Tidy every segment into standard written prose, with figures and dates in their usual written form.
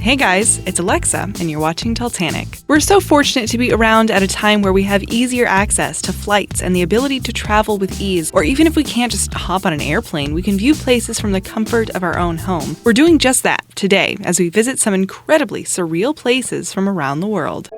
Hey guys, it's Alexa, and you're watching Titanic. We're so fortunate to be around at a time where we have easier access to flights and the ability to travel with ease, or even if we can't just hop on an airplane, we can view places from the comfort of our own home. We're doing just that today as we visit some incredibly surreal places from around the world.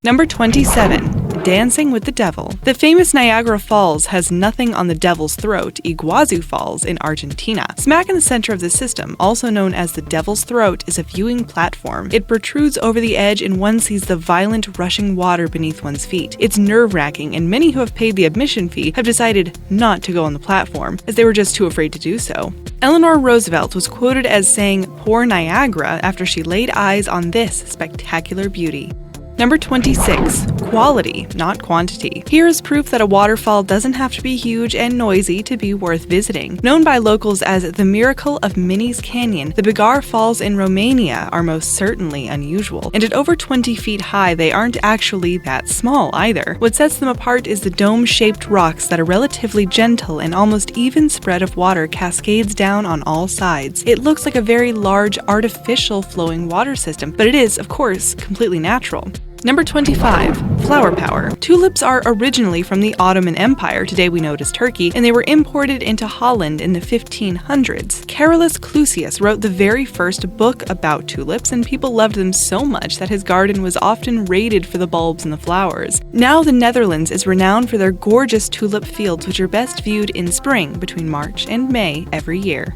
Number 27. Dancing with the Devil. The famous Niagara Falls has nothing on the Devil's Throat, Iguazu Falls, in Argentina. Smack in the center of the system, also known as the Devil's Throat, is a viewing platform. It protrudes over the edge and one sees the violent rushing water beneath one's feet. It's nerve-wracking, and many who have paid the admission fee have decided not to go on the platform, as they were just too afraid to do so. Eleanor Roosevelt was quoted as saying, "Poor Niagara," after she laid eyes on this spectacular beauty. Number 26. Quality, not quantity. Here is proof that a waterfall doesn't have to be huge and noisy to be worth visiting. Known by locals as the miracle of Minnie's Canyon, the Bigar Falls in Romania are most certainly unusual. And at over 20 feet high, they aren't actually that small either. What sets them apart is the dome-shaped rocks that a relatively gentle and almost even spread of water cascades down on all sides. It looks like a very large, artificial flowing water system, but it is, of course, completely natural. Number 25. Flower power. Tulips are originally from the Ottoman Empire, today we know it as Turkey, and they were imported into Holland in the 1500s. Carolus Clusius wrote the very first book about tulips, and people loved them so much that his garden was often raided for the bulbs and the flowers. Now the Netherlands is renowned for their gorgeous tulip fields, which are best viewed in spring between March and May every year.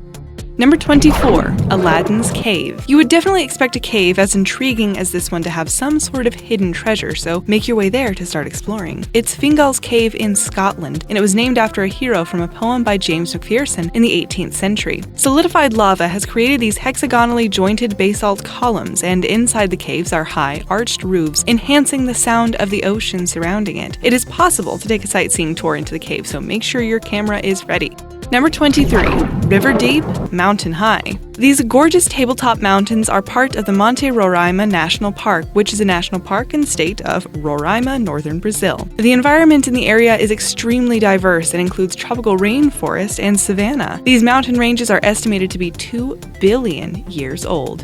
Number 24. Aladdin's Cave. You would definitely expect a cave as intriguing as this one to have some sort of hidden treasure, so make your way there to start exploring. It's Fingal's Cave in Scotland, and it was named after a hero from a poem by James Macpherson in the 18th century. Solidified lava has created these hexagonally jointed basalt columns, and inside the caves are high, arched roofs, enhancing the sound of the ocean surrounding it. It is possible to take a sightseeing tour into the cave, so make sure your camera is ready. Number 23. River deep, mountain high. These gorgeous tabletop mountains are part of the Monte Roraima National Park, which is a national park in the state of Roraima, northern Brazil. The environment in the area is extremely diverse and includes tropical rainforest and savanna. These mountain ranges are estimated to be 2 billion years old.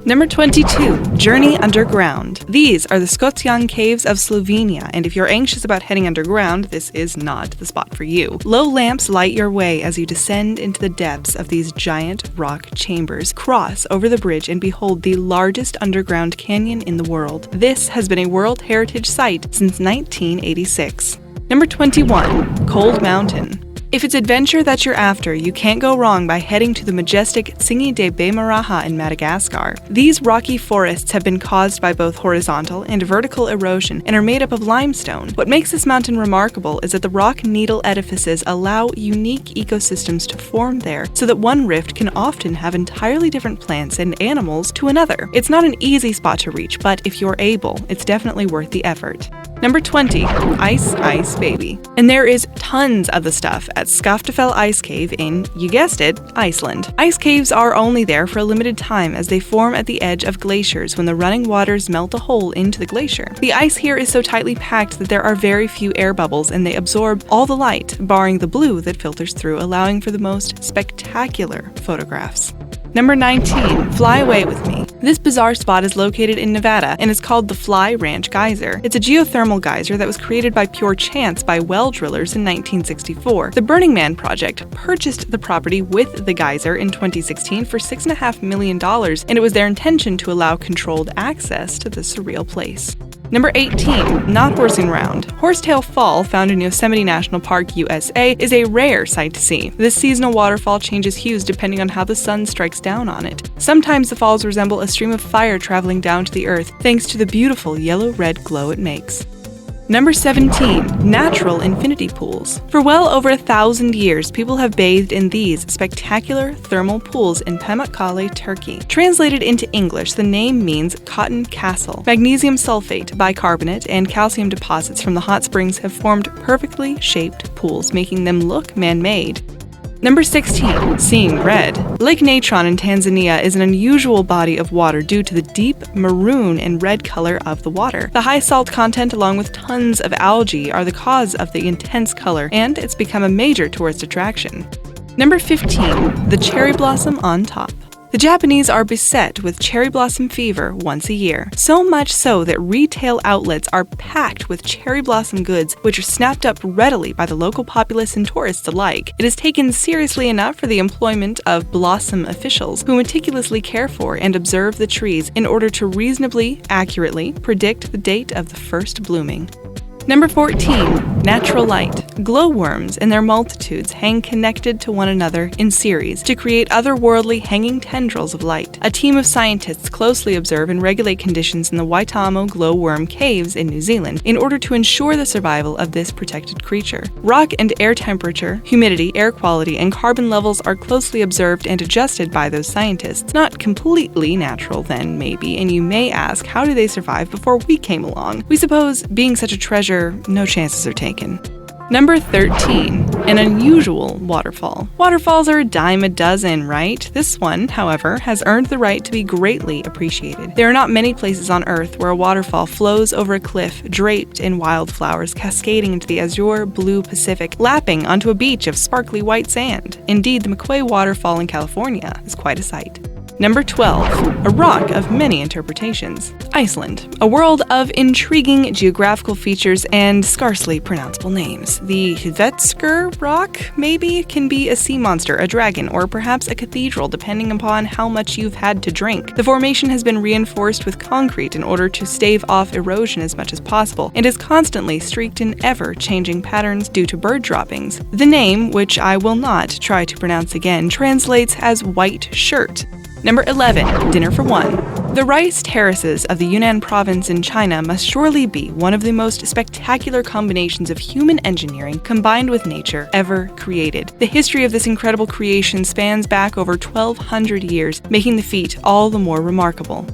Number 22. Journey underground. These are the Skotjan Caves of Slovenia, and if you're anxious about heading underground, this is not the spot for you. Low lamps light your way as you descend into the depths of these giant rock chambers, cross over the bridge, and behold the largest underground canyon in the world. This has been a World Heritage Site since 1986. Number 21. Cold Mountain. If it's adventure that you're after, you can't go wrong by heading to the majestic Tsingy de Bemaraha in Madagascar. These rocky forests have been caused by both horizontal and vertical erosion and are made up of limestone. What makes this mountain remarkable is that the rock needle edifices allow unique ecosystems to form there, so that one rift can often have entirely different plants and animals to another. It's not an easy spot to reach, but if you're able, it's definitely worth the effort. Number 20. Ice Baby. And there is tons of the stuff at Skaftafell Ice Cave in, you guessed it, Iceland. Ice caves are only there for a limited time as they form at the edge of glaciers when the running waters melt a hole into the glacier. The ice here is so tightly packed that there are very few air bubbles and they absorb all the light, barring the blue that filters through, allowing for the most spectacular photographs. Number 19. Fly Away With Me. This bizarre spot is located in Nevada and is called the Fly Ranch Geyser. It's a geothermal geyser that was created by pure chance by well drillers in 1964. The Burning Man Project purchased the property with the geyser in 2016 for $6.5 million, and it was their intention to allow controlled access to this surreal place. Number 18. Not horsing around. Horsetail Fall, found in Yosemite National Park, USA, is a rare sight to see. This seasonal waterfall changes hues depending on how the sun strikes down on it. Sometimes the falls resemble a stream of fire traveling down to the earth, thanks to the beautiful yellow-red glow it makes. Number 17. Natural infinity pools. For well over 1,000 years, people have bathed in these spectacular thermal pools in Pamukkale, Turkey. Translated into English, the name means cotton castle. Magnesium sulfate, bicarbonate, and calcium deposits from the hot springs have formed perfectly shaped pools, making them look man-made. Number 16. Seeing red. Lake Natron in Tanzania is an unusual body of water due to the deep maroon and red color of the water. The high salt content along with tons of algae are the cause of the intense color, and it's become a major tourist attraction. Number 15. The cherry blossom on top. The Japanese are beset with cherry blossom fever once a year, so much so that retail outlets are packed with cherry blossom goods which are snapped up readily by the local populace and tourists alike. It is taken seriously enough for the employment of blossom officials who meticulously care for and observe the trees in order to reasonably, accurately predict the date of the first blooming. Number 14. Natural light. Glowworms in their multitudes hang connected to one another in series to create otherworldly hanging tendrils of light. A team of scientists closely observe and regulate conditions in the Waitamo glowworm caves in New Zealand in order to ensure the survival of this protected creature. Rock and air temperature, humidity, air quality, and carbon levels are closely observed and adjusted by those scientists. Not completely natural then, maybe, and you may ask, how do they survive before we came along? We suppose, being such a treasure, no chances are taken. Number 13. An unusual waterfall. Waterfalls are a dime a dozen, right? This one, however, has earned the right to be greatly appreciated. There are not many places on Earth where a waterfall flows over a cliff draped in wildflowers, cascading into the azure blue Pacific, lapping onto a beach of sparkly white sand. Indeed, the McQuay Waterfall in California is quite a sight. Number 12. A rock of many interpretations. Iceland. A world of intriguing geographical features and scarcely pronounceable names. The Hvetsker rock, maybe, can be a sea monster, a dragon, or perhaps a cathedral, depending upon how much you've had to drink. The formation has been reinforced with concrete in order to stave off erosion as much as possible, and is constantly streaked in ever-changing patterns due to bird droppings. The name, which I will not try to pronounce again, translates as white shirt. Number 11. Dinner for one. The rice terraces of the Yunnan province in China must surely be one of the most spectacular combinations of human engineering combined with nature ever created. The history of this incredible creation spans back over 1,200 years, making the feat all the more remarkable.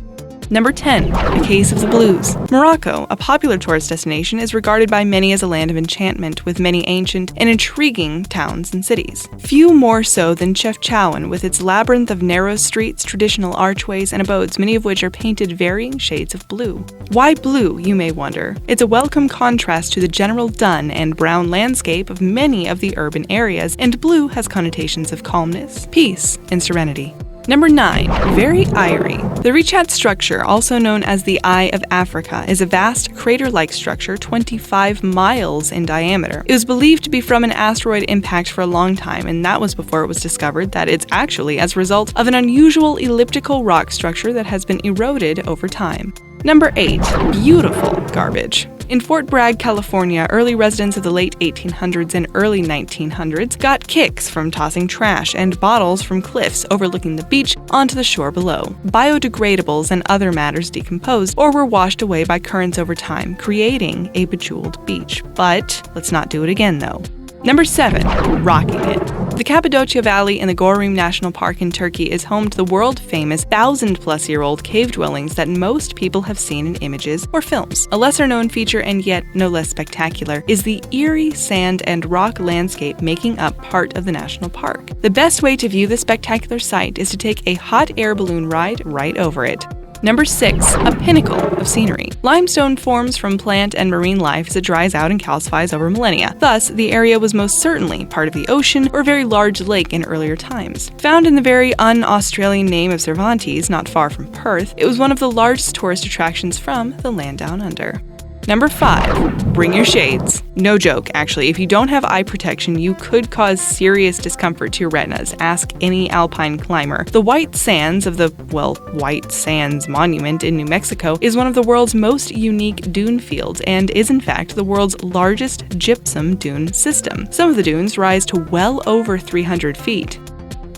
Number 10. The Case of the Blues. Morocco, a popular tourist destination, is regarded by many as a land of enchantment, with many ancient and intriguing towns and cities. Few more so than Chefchaouen, with its labyrinth of narrow streets, traditional archways, and abodes, many of which are painted varying shades of blue. Why blue, you may wonder? It's a welcome contrast to the general dun and brown landscape of many of the urban areas, and blue has connotations of calmness, peace, and serenity. Number 9. Very airy. The Richat structure, also known as the Eye of Africa, is a vast crater-like structure 25 miles in diameter. It was believed to be from an asteroid impact for a long time, and that was before it was discovered that it's actually as a result of an unusual elliptical rock structure that has been eroded over time. Number 8. Beautiful garbage. In Fort Bragg, California, early residents of the late 1800s and early 1900s got kicks from tossing trash and bottles from cliffs overlooking the beach onto the shore below. Biodegradables and other matters decomposed or were washed away by currents over time, creating a bejeweled beach. But let's not do it again, though. Number 7. Rocking it. The Cappadocia Valley in the Gorim National Park in Turkey is home to the world-famous 1,000-plus-year-old cave dwellings that most people have seen in images or films. A lesser-known feature, and yet no less spectacular, is the eerie sand and rock landscape making up part of the national park. The best way to view this spectacular sight is to take a hot air balloon ride right over it. Number 6. A pinnacle of scenery. Limestone forms from plant and marine life as it dries out and calcifies over millennia. Thus, the area was most certainly part of the ocean or a very large lake in earlier times. Found in the very un-Australian name of Cervantes, not far from Perth, it was one of the largest tourist attractions from the land down under. Number 5. Bring your shades. No joke, actually. If you don't have eye protection, you could cause serious discomfort to your retinas. Ask any alpine climber. The White Sands of the, White Sands Monument in New Mexico is one of the world's most unique dune fields and is in fact the world's largest gypsum dune system. Some of the dunes rise to well over 300 feet.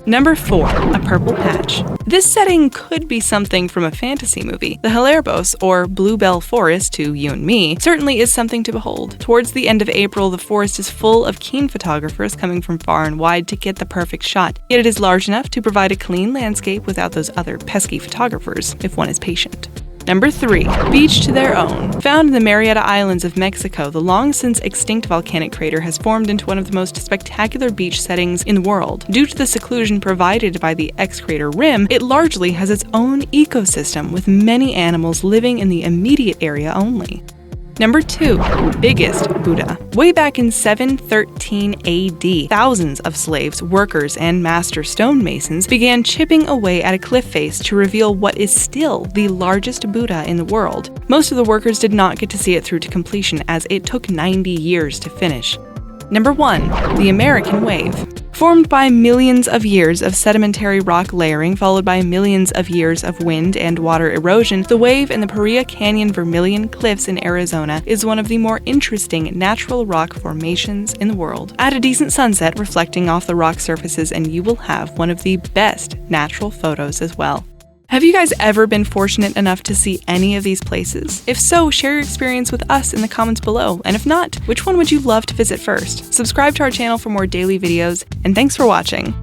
Number 4. A purple patch. This setting could be something from a fantasy movie. The Hilarbos, or Bluebell Forest to you and me, certainly is something to behold. Towards the end of April, the forest is full of keen photographers coming from far and wide to get the perfect shot, yet it is large enough to provide a clean landscape without those other pesky photographers, if one is patient. Number 3. Beach to their own. Found in the Marietta Islands of Mexico, the long-since extinct volcanic crater has formed into one of the most spectacular beach settings in the world. Due to the seclusion provided by the ex-crater rim, it largely has its own ecosystem, with many animals living in the immediate area only. Number 2. Biggest Buddha. Way back in 713 AD, thousands of slaves, workers, and master stonemasons began chipping away at a cliff face to reveal what is still the largest Buddha in the world. Most of the workers did not get to see it through to completion, as it took 90 years to finish. Number 1. The American Wave. Formed by millions of years of sedimentary rock layering followed by millions of years of wind and water erosion, the wave in the Paria Canyon Vermilion Cliffs in Arizona is one of the more interesting natural rock formations in the world. Add a decent sunset reflecting off the rock surfaces and you will have one of the best natural photos as well. Have you guys ever been fortunate enough to see any of these places? If so, share your experience with us in the comments below, and if not, which one would you love to visit first? Subscribe to our channel for more daily videos, and thanks for watching!